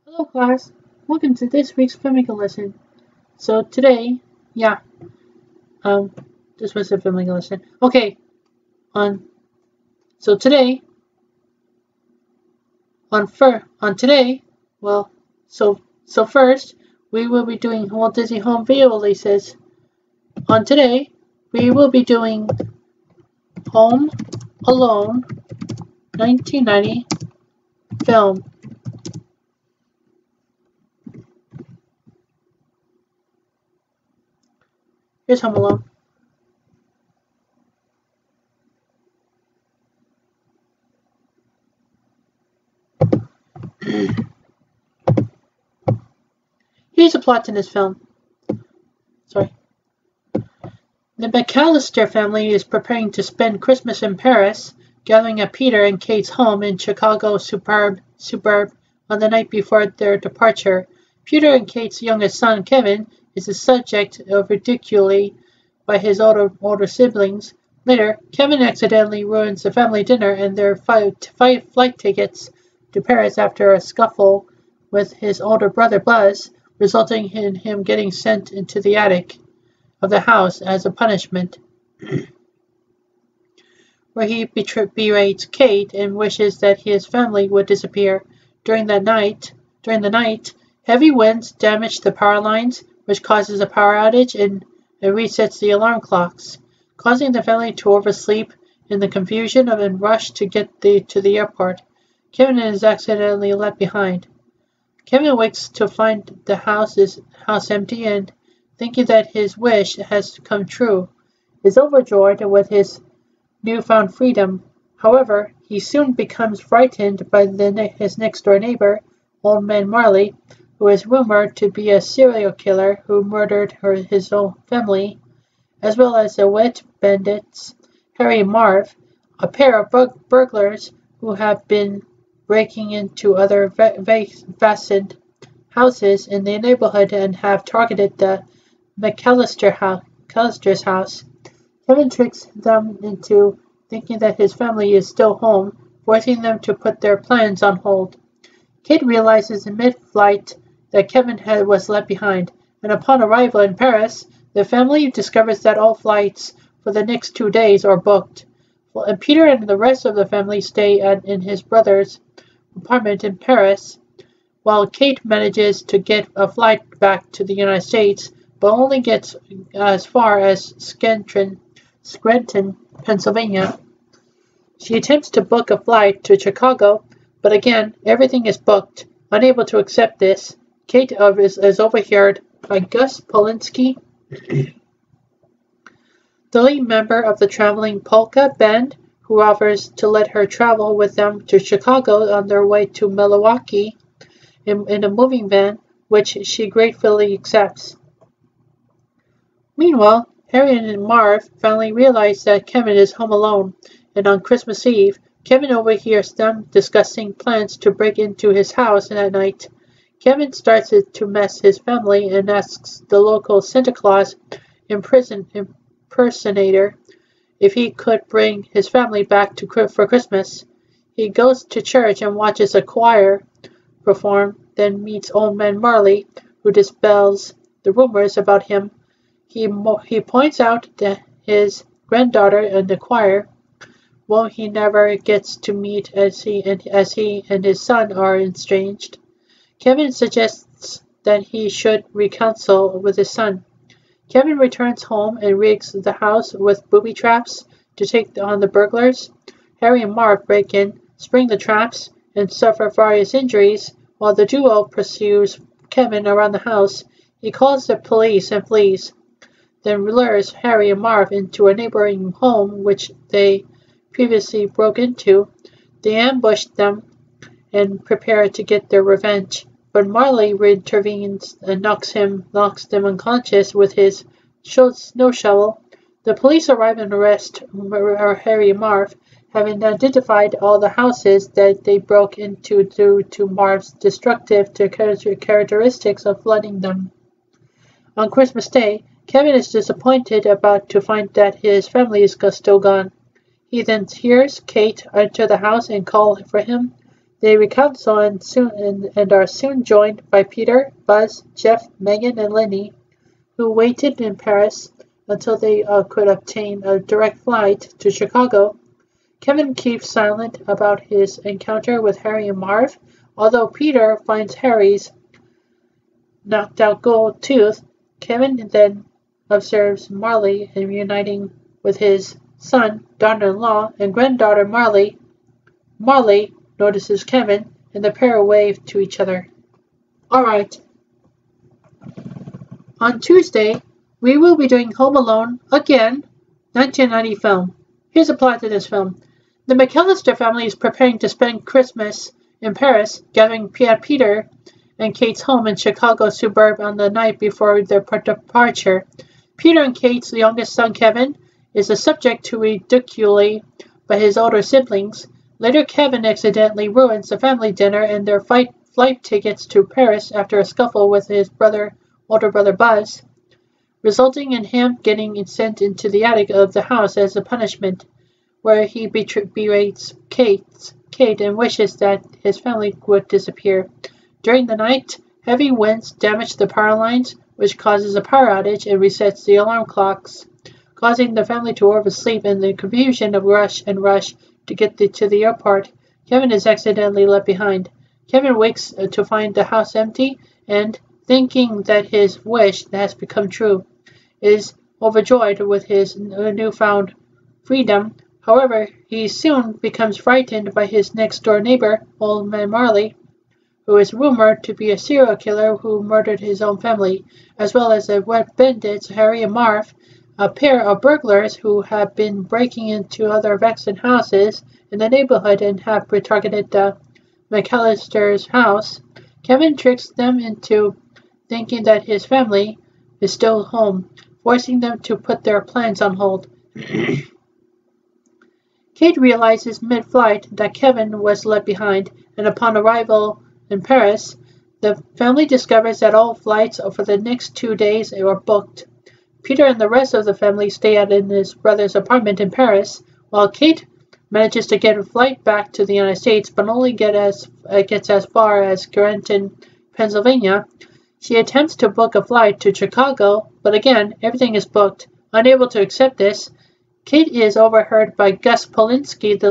Hello class, welcome to this week's filmmaking lesson. So today, um, this was a filmmaking lesson. Okay, on so today, on today, well, so first we will be doing Walt Disney Home video releases. On today, we will be doing Home Alone 1990 film. Here's Home Alone. Here's the plot to this film. Sorry. The McAllister family is preparing to spend Christmas in Paris, gathering at Peter and Kate's home in Chicago suburb on the night before their departure. Peter and Kate's youngest son, Kevin, is the subject of ridicule by his older siblings. Later, Kevin accidentally ruins the family dinner and their flight tickets to Paris after a scuffle with his older brother Buzz, resulting in him getting sent into the attic of the house as a punishment, where he berates Kate and wishes that his family would disappear. During the night, heavy winds damage the power lines, which causes a power outage and resets the alarm clocks, causing the family to oversleep in the confusion and rush to get to the airport. Kevin is accidentally left behind. Kevin awakes to find the house empty and, thinking that his wish has come true, is overjoyed with his newfound freedom. However, he soon becomes frightened by his next-door neighbor, Old Man Marley, who is rumored to be a serial killer who murdered his own family, as well as the wet bandits, Harry and Marv, a pair of burglars who have been breaking into other fastened houses in the neighborhood and have targeted the McAllister's house. Kevin tricks them into thinking that his family is still home, forcing them to put their plans on hold. Kate realizes in mid-flight that Kevin was left behind, and upon arrival in Paris, the family discovers that all flights for the next 2 days are booked. And Peter and the rest of the family stay in his brother's apartment in Paris, while Kate manages to get a flight back to the United States, but only gets as far as Scranton, Pennsylvania. She attempts to book a flight to Chicago, but again, everything is booked. Unable to accept this, Kate is overheard by Gus Polinski, the lead member of the traveling polka band, who offers to let her travel with them to Chicago on their way to Milwaukee in a moving van, which she gratefully accepts. Meanwhile, Harry and Marv finally realize that Kevin is home alone, and on Christmas Eve, Kevin overhears them discussing plans to break into his house that night. Kevin starts to mess his family and asks the local Santa Claus impersonator if he could bring his family back for Christmas. He goes to church and watches a choir perform, then meets Old Man Marley, who dispels the rumors about him. He points out that his granddaughter in the choir, whom he never gets to meet as he and his son are estranged. Kevin suggests that he should reconcile with his son. Kevin returns home and rigs the house with booby traps to take on the burglars. Harry and Marv break in, spring the traps, and suffer various injuries, while the duo pursues Kevin around the house. He calls the police and flees, then lures Harry and Marv into a neighboring home which they previously broke into. They ambush them and prepare to get their revenge, but Marley intervenes and knocks them unconscious with his snow shovel. The police arrive and arrest Harry and Marv, having identified all the houses that they broke into due to Marv's destructive characteristics of flooding them. On Christmas Day, Kevin is disappointed to find that his family is still gone. He then hears Kate enter the house and call for him. They reconcile and are soon joined by Peter, Buzz, Jeff, Megan, and Lenny, who waited in Paris until they could obtain a direct flight to Chicago. Kevin keeps silent about his encounter with Harry and Marv. Although Peter finds Harry's knocked out gold tooth, Kevin then observes Marley reuniting with his son, daughter-in-law, and granddaughter Marley. Marley notices Kevin, and the pair wave to each other. Alright. On Tuesday, we will be doing Home Alone again, 1990 film. Here's a plot to this film. The McAllister family is preparing to spend Christmas in Paris, gathering at Peter and Kate's home in Chicago suburb on the night before their departure. Peter and Kate's youngest son, Kevin, is a subject to ridicule by his older siblings. Later, Kevin accidentally ruins the family dinner and their flight tickets to Paris after a scuffle with his older brother Buzz, resulting in him getting sent into the attic of the house as a punishment, where he berates Kate and wishes that his family would disappear. During the night, heavy winds damage the power lines, which causes a power outage and resets the alarm clocks, causing the family to oversleep in the confusion of rush to get to the airport. Kevin is accidentally left behind. Kevin wakes to find the house empty and, thinking that his wish has become true, is overjoyed with his newfound freedom. However, he soon becomes frightened by his next-door neighbor, Old Man Marley, who is rumored to be a serial killer who murdered his own family, as well as the wet bandits Harry and Marv, a pair of burglars who have been breaking into other Vexen houses in the neighborhood and have targeted the McAllister's house. Kevin tricks them into thinking that his family is still home, forcing them to put their plans on hold. Kate realizes mid-flight that Kevin was left behind, and upon arrival in Paris, the family discovers that all flights for the next 2 days are booked. Peter and the rest of the family stay out in his brother's apartment in Paris, while Kate manages to get a flight back to the United States, but only gets as far as Scranton, Pennsylvania. She attempts to book a flight to Chicago, but again, everything is booked. Unable to accept this, Kate is overheard by Gus Polinski, the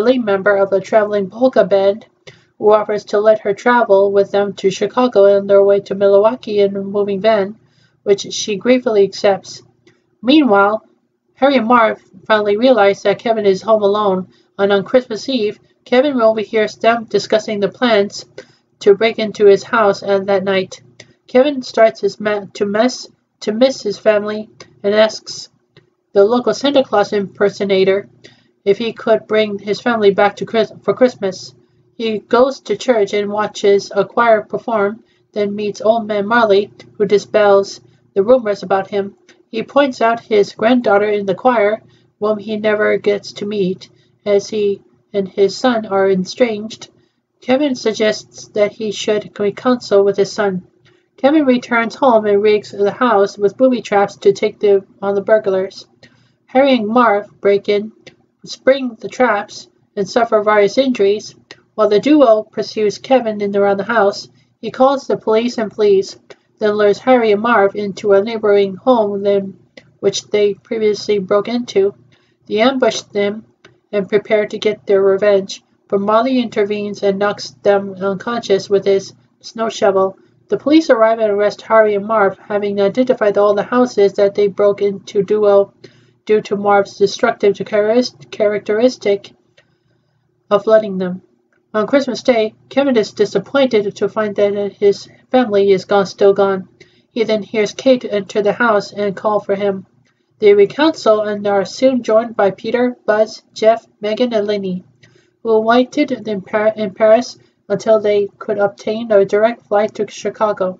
lead member of a traveling polka band, who offers to let her travel with them to Chicago on their way to Milwaukee in a moving van, which she gratefully accepts. Meanwhile, Harry and Marv finally realize that Kevin is home alone, and on Christmas Eve, Kevin overhears them discussing the plans to break into his house that night. Kevin starts to miss his family and asks the local Santa Claus impersonator if he could bring his family back for Christmas. He goes to church and watches a choir perform, then meets Old Man Marley, who dispels the rumors about him. He points out his granddaughter in the choir, whom he never gets to meet, as he and his son are estranged. Kevin suggests that he should reconcile with his son. Kevin returns home and rigs the house with booby traps to take on the burglars. Harry and Marv break in, spring the traps, and suffer various injuries. While the duo pursues Kevin around the house, he calls the police and flees, then lures Harry and Marv into a neighboring home which they previously broke into. They ambush them and prepare to get their revenge, but Marley intervenes and knocks them unconscious with his snow shovel. The police arrive and arrest Harry and Marv, having identified all the houses that they broke into due to Marv's destructive characteristic of flooding them. On Christmas Day, Kevin is disappointed to find that his family is still gone. He then hears Kate enter the house and call for him. They reconcile and are soon joined by Peter, Buzz, Jeff, Megan, and Lenny, who waited in Paris until they could obtain a direct flight to Chicago.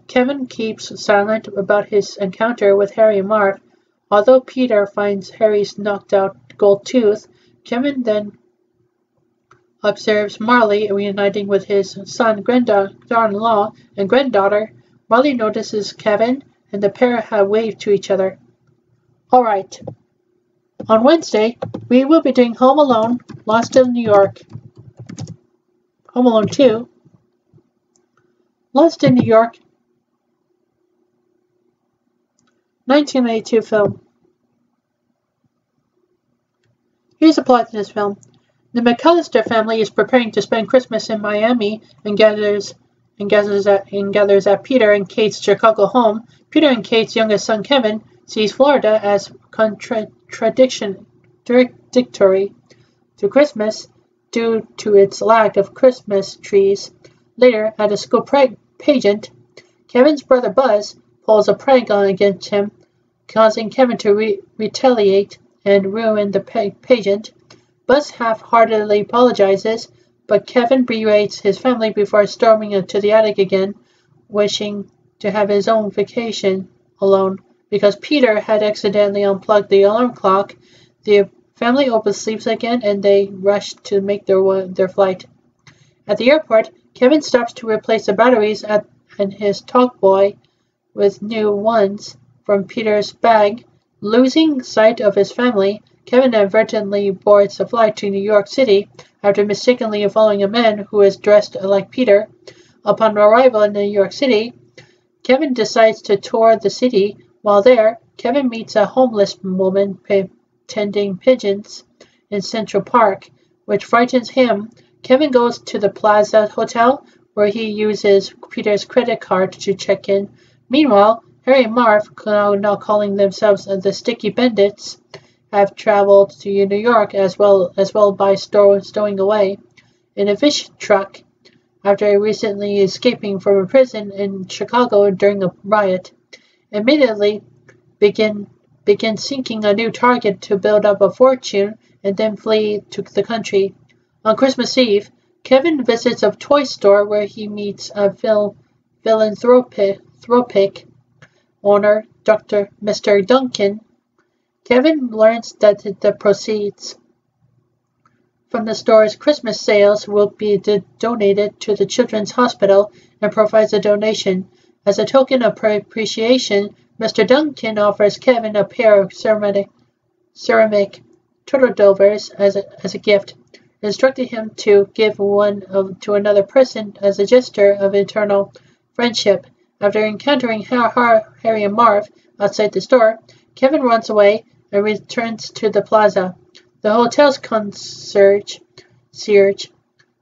Kevin keeps silent about his encounter with Harry and Marv. Although Peter finds Harry's knocked out gold tooth, Kevin then observes Marley reuniting with his son, daughter-in-law, and granddaughter. Marley notices Kevin, and the pair have waved to each other. All right. On Wednesday, we will be doing Home Alone, Lost in New York, Home Alone 2, Lost in New York, 1992 film. Here's the plot to this film. The McAllister family is preparing to spend Christmas in Miami and gathers at Peter and Kate's Chicago home. Peter and Kate's youngest son Kevin sees Florida as contradictory to Christmas due to its lack of Christmas trees. Later, at a school pageant, Kevin's brother Buzz pulls a prank against him, causing Kevin to retaliate and ruin the pageant. Buzz half-heartedly apologizes, but Kevin berates his family before storming into the attic again, wishing to have his own vacation alone. Because Peter had accidentally unplugged the alarm clock, the family oversleeps again and they rush to make their flight. At the airport, Kevin stops to replace the batteries in his talk boy with new ones from Peter's bag. Losing sight of his family, Kevin inadvertently boards a flight to New York City after mistakenly following a man who is dressed like Peter. Upon arrival in New York City, Kevin decides to tour the city. While there, Kevin meets a homeless woman tending pigeons in Central Park, which frightens him. Kevin goes to the Plaza Hotel, where he uses Peter's credit card to check in. Meanwhile, Harry and Marv, now calling themselves the Sticky Bandits, have traveled to New York as well by stowing away in a fish truck after recently escaping from a prison in Chicago during a riot. Immediately begin seeking a new target to build up a fortune and then flee to the country. On Christmas Eve, Kevin visits a toy store where he meets a philanthropic owner, Mr. Duncan. Kevin learns that the proceeds from the store's Christmas sales will be donated to the Children's Hospital and provides a donation. As a token of appreciation, Mr. Duncan offers Kevin a pair of ceramic turtledovers as a gift, instructing him to give one to another person as a gesture of eternal friendship. After encountering Harry and Marv outside the store, Kevin runs away and returns to the plaza. The hotel's concierge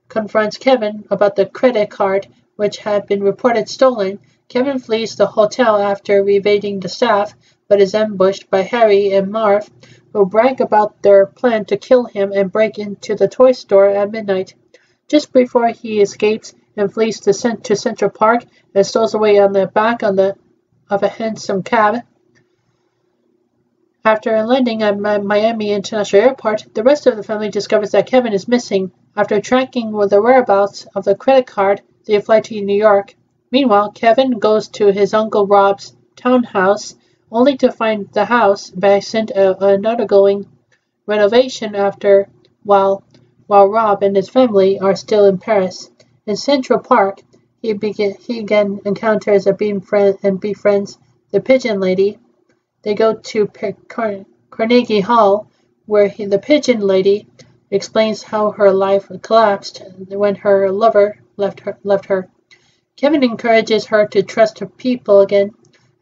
confronts Kevin about the credit card, which had been reported stolen. Kevin flees the hotel after evading the staff, but is ambushed by Harry and Marv, who brag about their plan to kill him and break into the toy store at midnight. Just before he escapes and flees to Central Park and stows away on the back of a handsome cab. After landing at Miami International Airport, the rest of the family discovers that Kevin is missing. After tracking the whereabouts of the credit card, they fly to New York. Meanwhile, Kevin goes to his Uncle Rob's townhouse, only to find the house undergoing renovation while Rob and his family are still in Paris. In Central Park, he again encounters and befriends the pigeon lady. They go to Carnegie Hall, where the pigeon lady explains how her life collapsed when her lover left her. Kevin encourages her to trust her people again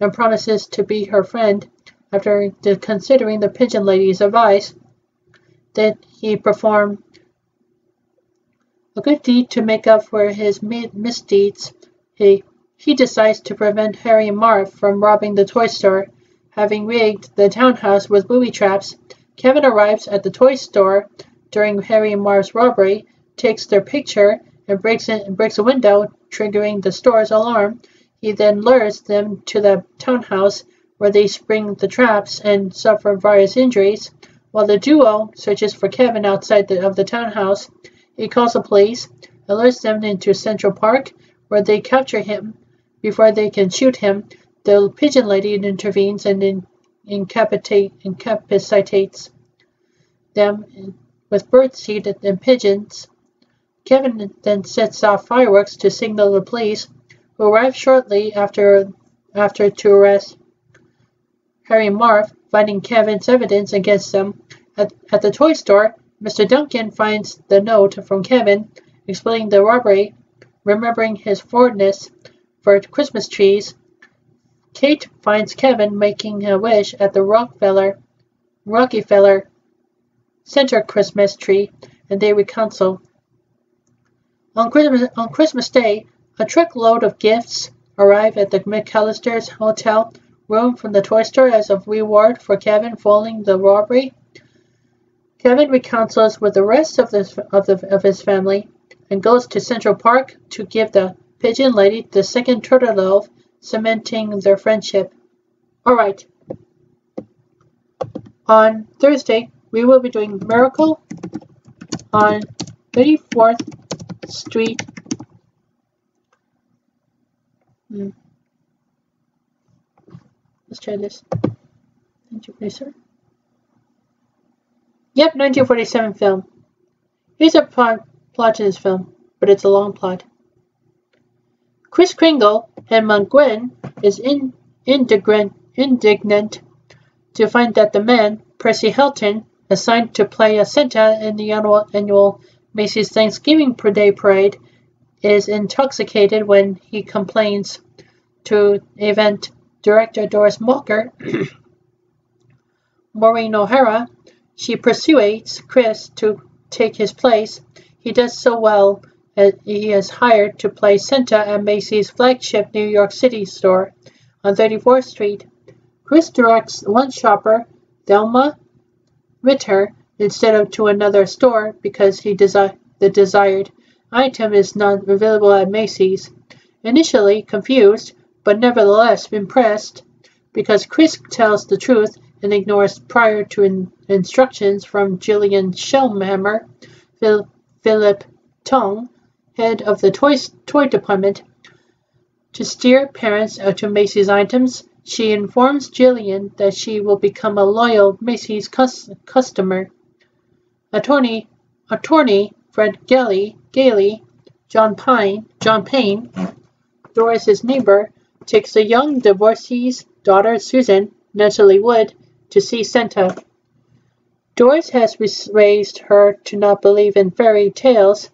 and promises to be her friend. After considering the pigeon lady's advice that he perform a good deed to make up for his misdeeds, he decides to prevent Harry and Marv from robbing the toy store. Having rigged the townhouse with booby traps, Kevin arrives at the toy store during Harry and Marv's robbery, takes their picture, and breaks a window, triggering the store's alarm. He then lures them to the townhouse, where they spring the traps and suffer various injuries. While the duo searches for Kevin outside of the townhouse, he calls the police and lures them into Central Park, where they capture him. Before they can shoot him, the pigeon lady intervenes and incapacitates them with birdseed and pigeons. Kevin then sets off fireworks to signal the police, who arrive shortly after to arrest Harry and Marv. finding Kevin's evidence against them. At the toy store, Mr. Duncan finds the note from Kevin explaining the robbery, remembering his fondness for Christmas trees. Kate finds Kevin making a wish at the Rockefeller Center Christmas tree, and they reconcile. On Christmas Day, a truckload of gifts arrive at the McAllister's hotel room from the toy store as a reward for Kevin foiling the robbery. Kevin reconciles with the rest of his family and goes to Central Park to give the pigeon lady the second turtle loaf, cementing their friendship. Alright. On Thursday, we will be doing Miracle on 34th Street. Let's try this. 1947. Yep, 1947 film. Here's a plot to this film, but it's a long plot. Kris Kringle and McGuinn is indignant to find that the man, Percy Hilton, assigned to play a Santa in the annual Macy's Thanksgiving Day parade, is intoxicated when he complains to event director Doris Mulker. Maureen O'Hara. She persuades Kris to take his place. He does so well that he is hired to play Santa at Macy's flagship New York City store on 34th Street. Kris directs one shopper, Thelma Ritter, instead of to another store because the desired item is not available at Macy's. Initially confused, but nevertheless impressed, because Kris tells the truth and ignores prior to instructions from Gillian Shellhammer, Philip Tong, head of the toy department, to steer parents to Macy's items. She informs Gillian that she will become a loyal Macy's customer. Attorney Fred Gailey, John Payne, Doris's neighbor, takes the young divorcee's daughter Susan, Natalie Wood, to see Santa. Doris has raised her to not believe in fairy tales,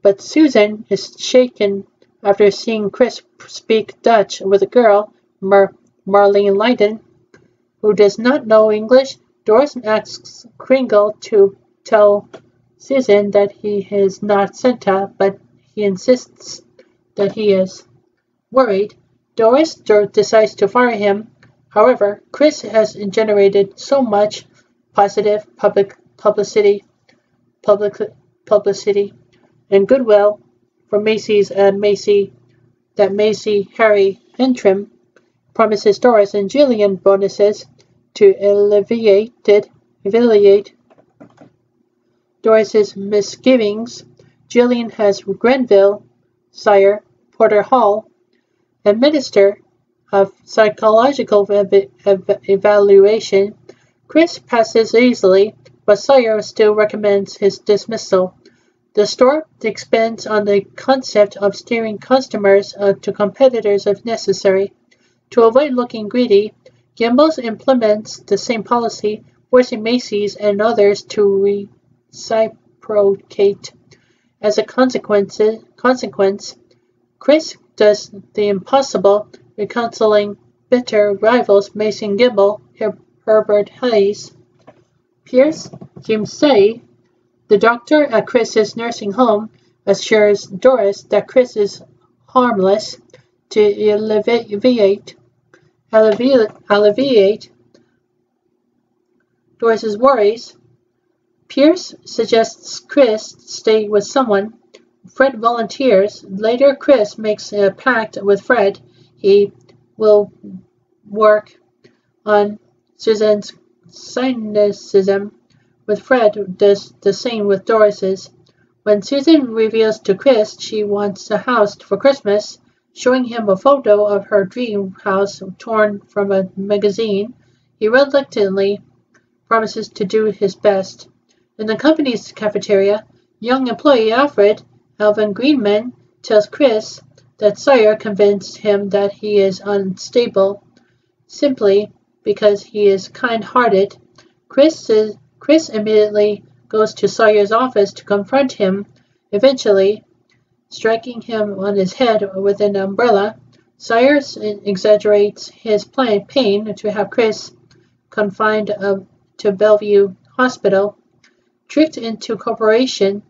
but Susan is shaken after seeing Kris speak Dutch with a girl, Marlene Leiden, who does not know English. Doris asks Kringle to tell Susan that he is not Santa, but he insists that he is. Worried, Doris decides to fire him. However, Kris has generated so much positive publicity and goodwill for Macy's that Macy Harry Entrim promises Doris and Gillian bonuses to alleviate Doris's misgivings. Gillian has Grenville, Sire, Porter Hall, and Minister of Psychological Evaluation. Kris passes easily, but Sawyer still recommends his dismissal. The store expands on the concept of steering customers to competitors if necessary. To avoid looking greedy, Gimbels implements the same policy, forcing Macy's and others to reciprocate. As a consequence, Kris does the impossible, reconciling bitter rivals Macy and Gimbel, Herbert Hayes. Pierce, Jim Say, the doctor at Kris's nursing home, assures Doris that Kris is harmless to alleviate Doris's worries. Pierce suggests Kris stay with someone. Fred volunteers. Later, Kris makes a pact with Fred. He will work on Susan's cynicism, with Fred does the same with Doris's. When Susan reveals to Kris she wants a house for Christmas, showing him a photo of her dream house torn from a magazine, he reluctantly promises to do his best. In the company's cafeteria, young employee Alvin Greenman, tells Kris that Sawyer convinced him that he is unstable. Simply, because he is kind-hearted. Chris immediately goes to Sawyer's office to confront him, eventually striking him on his head with an umbrella. Sawyer exaggerates his pain to have Chris confined to Bellevue Hospital. Tricked into cooperating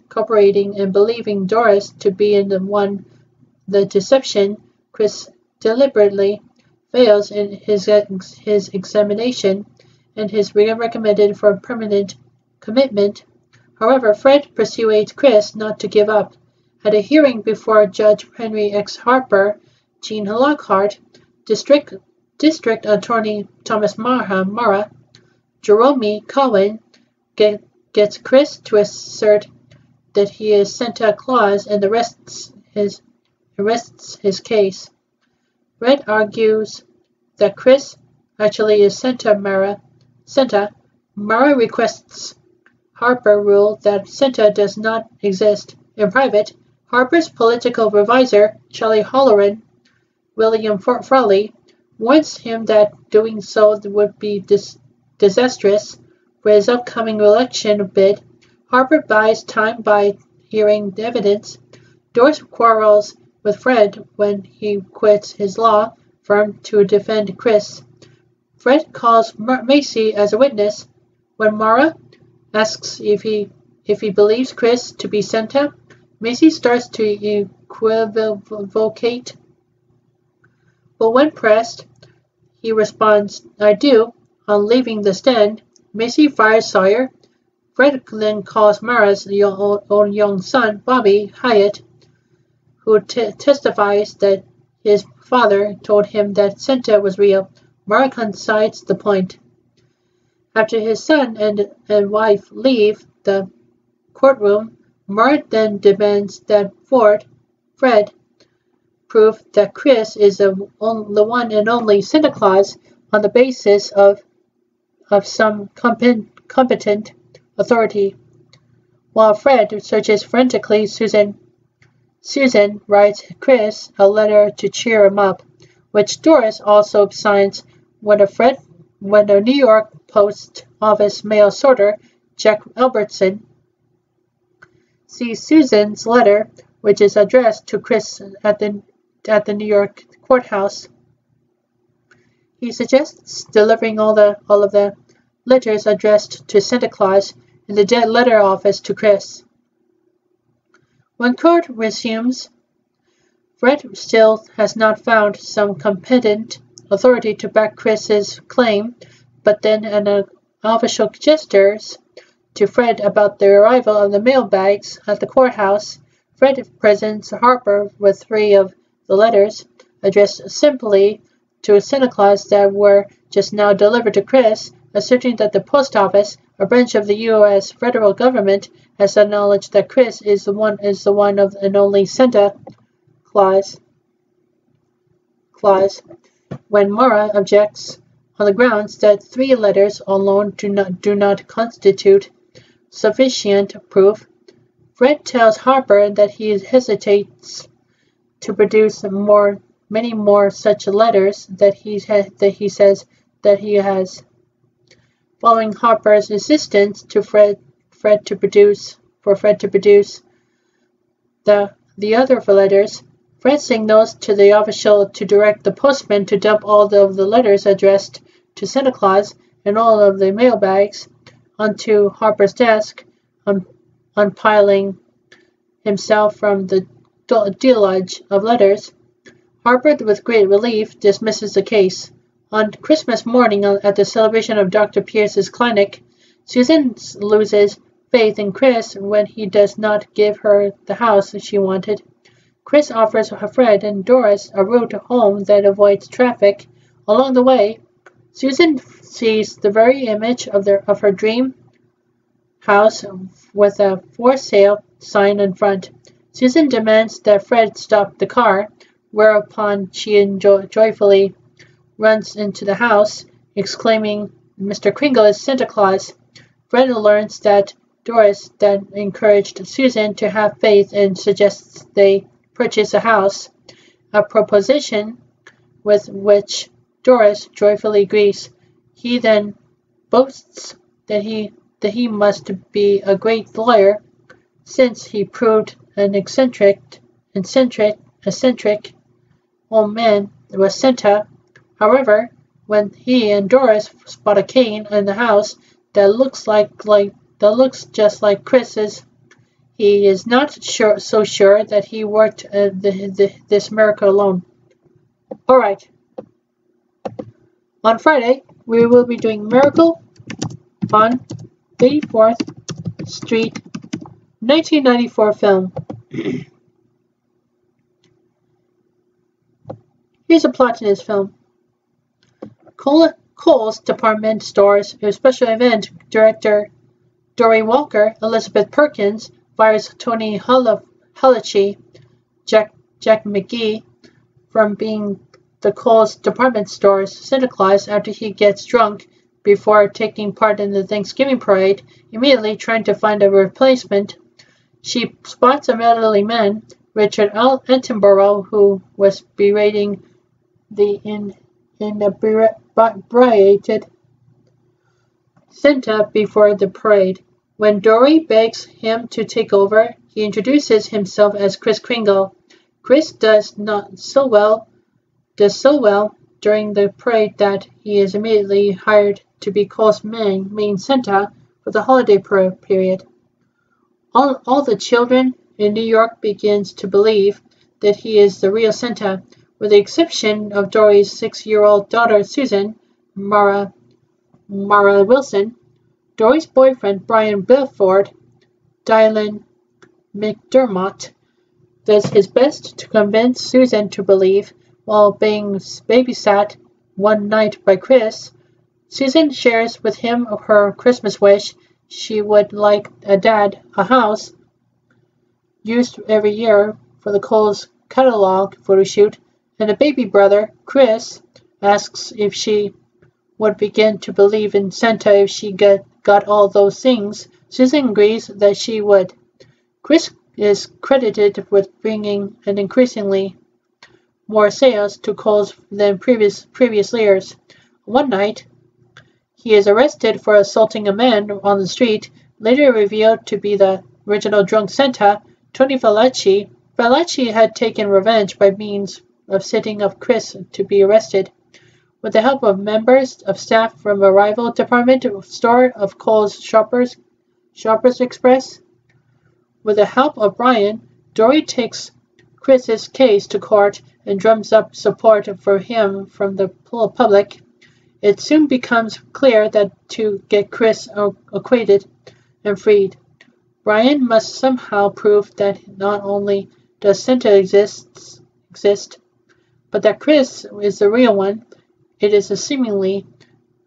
and believing Doris to be in the deception, Chris deliberately fails in his examination and is recommended for permanent commitment. However, Fred persuades Chris not to give up. At a hearing before Judge Henry X. Harper, Gene Lockhart, District Attorney Thomas Mara, Jerome Cohen gets Chris to assert that he is Santa Claus and arrests his case. Fred argues that Chris actually is Santa. Mara requests Harper rule that Santa does not exist. In private, Harper's political advisor, Charlie Halloran, William Frawley, warns him that doing so would be disastrous for his upcoming election bid. Harper buys time by hearing the evidence. Doris quarrels with Fred when he quits his law firm to defend Chris. Fred calls Macy as a witness. When Mara asks if he believes Chris to be Santa, Macy starts to equivocate. But when pressed, he responds, "I do." On leaving the stand, Macy fires Sawyer. Fred then calls Mara's own young son, Bobby Hyatt, who testifies that his father told him that Santa was real. Mara concedes the point. After his son and wife leave the courtroom, Mara then demands that Fred prove that Chris is the one and only Santa Claus on the basis of some competent authority. While Fred searches frantically, Susan writes Chris a letter to cheer him up, which Doris also signs when a New York Post Office mail sorter, Jack Albertson, sees Susan's letter, which is addressed to Chris at the New York courthouse. He suggests delivering all of the letters addressed to Santa Claus in the letter office to Chris. When court resumes, Fred still has not found some competent authority to back Chris's claim, but then an official gestures to Fred about the arrival of the mailbags at the courthouse. Fred presents Harper with 3 of the letters, addressed simply to Santa Claus, that were just now delivered to Chris, asserting that the post office, a branch of the U.S. federal government, has acknowledged that Chris is the one of and only Santa Claus. When Mara objects on the grounds that 3 letters alone do not constitute sufficient proof, Fred tells Harper that he hesitates to produce many more such letters that he says that he has. Following Harper's insistence to Fred to produce the other letters, Fred signals to the official to direct the postman to dump all of the letters addressed to Santa Claus and all of the mailbags onto Harper's desk, unpiling himself from the deluge of letters. Harper, with great relief, dismisses the case. On Christmas morning at the celebration of Dr. Pierce's clinic, Susan loses faith in Chris when he does not give her the house she wanted. Chris offers Fred and Doris a route home that avoids traffic. Along the way, Susan sees the very image of her dream house with a for sale sign in front. Susan demands that Fred stop the car, whereupon she joyfully runs into the house, exclaiming, "Mr. Kringle is Santa Claus." Fred learns that Doris then encouraged Susan to have faith and suggests they purchase a house, a proposition with which Doris joyfully agrees. He then boasts that he must be a great lawyer, since he proved an eccentric old man was Santa. However, when he and Doris spot a cane in the house that looks just like Chris's, he is not so sure that he worked this miracle alone. All right. On Friday, we will be doing Miracle on 84th Street, 1994 film. Here's a plot to this film. Kohl's department store's special event director Dory Walker, Elizabeth Perkins, fires Tony Halicci, Jack McGee, from being the Kohl's department store's Santa Claus after he gets drunk before taking part in the Thanksgiving parade, immediately trying to find a replacement. She spots a elderly man, Richard Attenborough, who was berating the inebriated Santa before the parade. When Dory begs him to take over, he introduces himself as Kris Kringle. Kris does so well during the parade that he is immediately hired to be Kohl's main Santa for the holiday period. All the children in New York begins to believe that he is the real Santa, with the exception of Dory's 6-year-old daughter Susan, Mara Wilson. Dory's boyfriend Brian Bilford, Dylan McDermott, does his best to convince Susan to believe, while being babysat one night by Kris. Susan shares with him her Christmas wish. She would like a house used every year for the Kohl's catalog photo shoot, and a baby brother, Kris, asks if she would begin to believe in Santa if she got all those things. Susan agrees that she would. Kris is credited with bringing an increasingly more sales to Kohl's than previous years. One night, he is arrested for assaulting a man on the street, later revealed to be the original drunk Santa, Tony Halicci. Halicci had taken revenge by means of setting up Kris to be arrested. With the help of members of staff from a rival department store of Kohl's Shoppers Express, with the help of Brian, Dory takes Kris's case to court and drums up support for him from the public. It soon becomes clear that to get Kris acquitted and freed, Brian must somehow prove that not only does Santa exist, but that Kris is the real one. It is a seemingly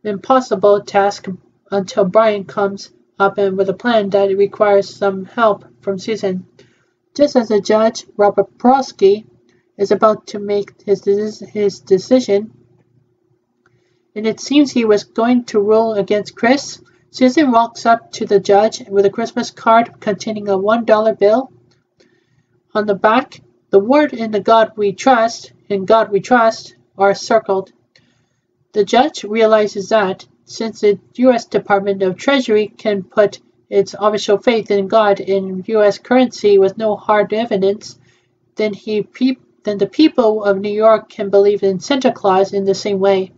impossible task until Brian comes up with a plan that requires some help from Susan. Just as the judge, Robert Prosky, is about to make his decision, and it seems he was going to rule against Kris, Susan walks up to the judge with a Christmas card containing a $1 bill. On the back, the word "In God We Trust" are circled. The judge realizes that, since the U.S. Department of Treasury can put its official faith in God in U.S. currency with no hard evidence, then the people of New York can believe in Santa Claus in the same way.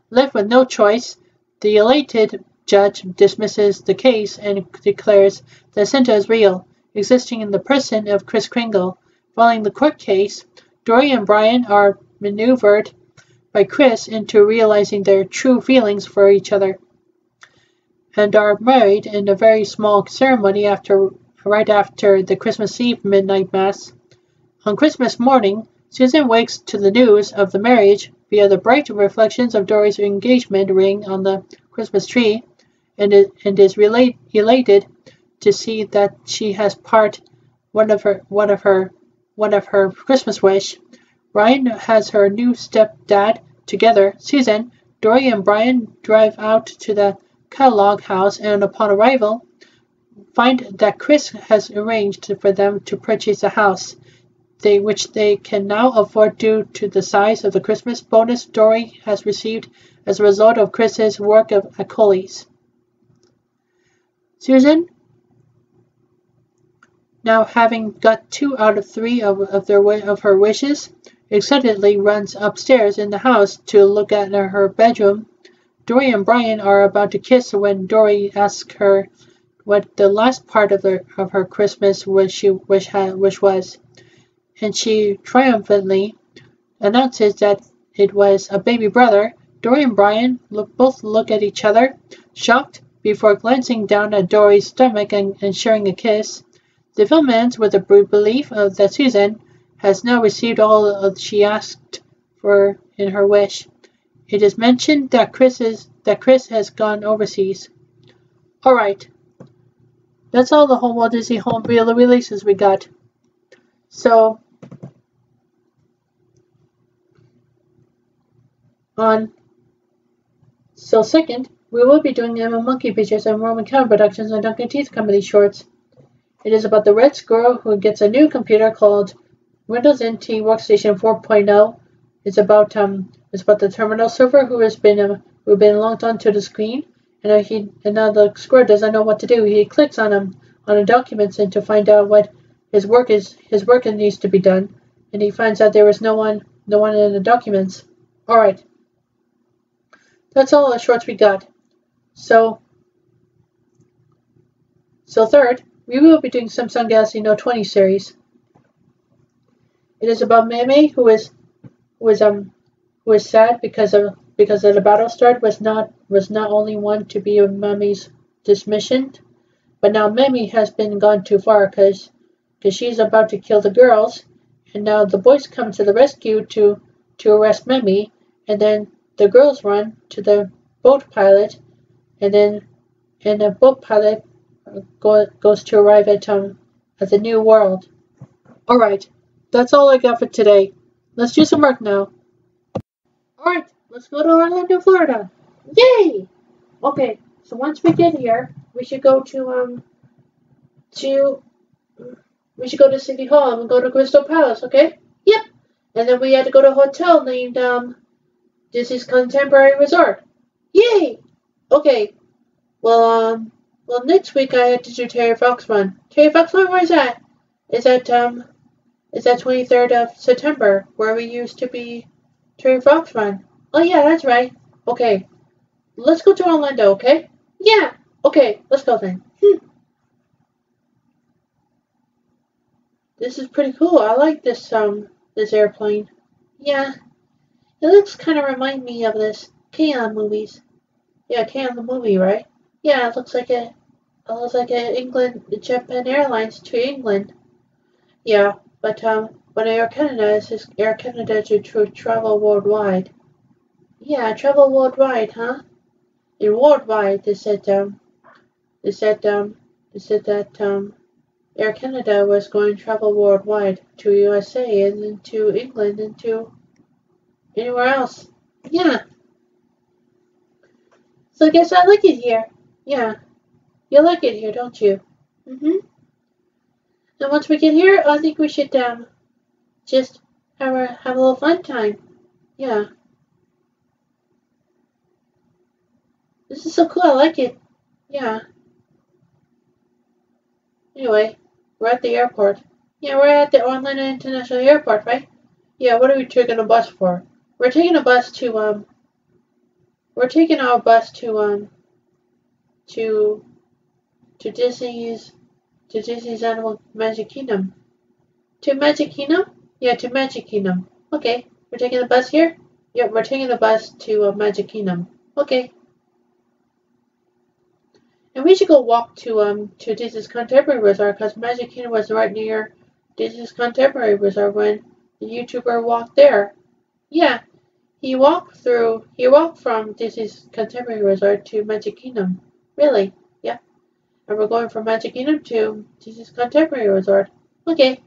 Left with no choice, the elated judge dismisses the case and declares that Santa is real, existing in the person of Kris Kringle. Following the court case, Dory and Brian are maneuvered by Kris into realizing their true feelings for each other, and are married in a very small ceremony right after the Christmas Eve midnight mass. On Christmas morning, Susan wakes to the news of the marriage via the bright reflections of Dory's engagement ring on the Christmas tree, and is elated to see that she has one of her Christmas wish. Brian has her new stepdad. Together, Susan, Dory, and Brian drive out to the catalog house, and upon arrival, find that Kris has arranged for them to purchase a house, which they can now afford due to the size of the Christmas bonus Dory has received as a result of Chris's work at Coley's. Susan, now having got 2 out of 3 of her wishes, excitedly runs upstairs in the house to look at her bedroom. Dory and Brian are about to kiss when Dory asks her what the last part of her Christmas wish was, and she triumphantly announces that it was a baby brother. Dory and Brian both look at each other, shocked, before glancing down at Dory's stomach and sharing a kiss. The film ends with the belief that Susan has now received all she asked for in her wish. It is mentioned that Chris has gone overseas. All right, that's all the Walt Disney Home Video releases we got. So second, we will be doing Emma Monkey Pictures and Roman Counter Productions and Duncan Teeth Comedy Shorts. It is about the red squirrel who gets a new computer called Windows NT Workstation 4.0. It's about the terminal server who has been logged onto the screen, and now the squirrel doesn't know what to do. He clicks on the documents and to find out what his work needs to be done, and he finds out there is no one in the documents. All right, that's all the shorts we got. So third, we will be doing Samsung Galaxy Note 20 series. It is about Meme, who is sad because the battle start was not only one to be Mummy's dismission, but now Meme has been gone too far because she's about to kill the girls, and now the boys come to the rescue to arrest Meme, and then the girls run to the boat pilot, and the boat pilot goes to arrive at the new world. All right, that's all I got for today. Let's do some work now. All right, let's go to Orlando, Florida. Yay! Okay, so once we get here, we should go to City Hall and go to Crystal Palace. Okay? Yep. And then we had to go to a hotel named Disney's Contemporary Resort. Yay! Okay. Well, next week I had to do Terry Fox Run. Terry Fox Run, where's that? Is that 23rd of September, where we used to be Terry Fox Run? Oh yeah, that's right. Okay. Let's go to Orlando, okay? Yeah. Okay, let's go then. This is pretty cool. I like this airplane. Yeah. It looks kind of remind me of this K-On movies. Yeah, K-On the movie, right? Yeah, it looks like a Japan Airlines to England. Yeah, but Air Canada is Air Canada to travel worldwide. Yeah, travel worldwide, huh? In worldwide, they said that Air Canada was going to travel worldwide to USA and then to England and to anywhere else. Yeah. So I guess I like it here. Yeah. You like it here, don't you? Mm-hmm. And once we get here, I think we should just have a little fun time. Yeah. This is so cool. I like it. Yeah. Anyway, we're at the airport. Yeah, we're at the Orlando International Airport, right? Yeah. What are we taking a bus for? We're taking our bus to Disney's Animal Magic Kingdom. To Magic Kingdom? Yeah, to Magic Kingdom. Okay, we're taking the bus here? Yep, we're taking the bus to Magic Kingdom. Okay. And we should go walk to Disney's Contemporary Resort because Magic Kingdom was right near Disney's Contemporary Resort when the YouTuber walked there. Yeah, he walked from Disney's Contemporary Resort to Magic Kingdom. Really? Yeah. And we're going from Magic Kingdom to Disney's Contemporary Resort. Okay.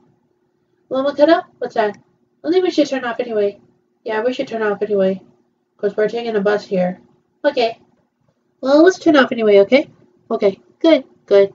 Well, Makata, what's that? I think we should turn off anyway. Yeah, we should turn off anyway. Because we're taking a bus here. Okay. Well, let's turn off anyway, okay? Okay, good, good.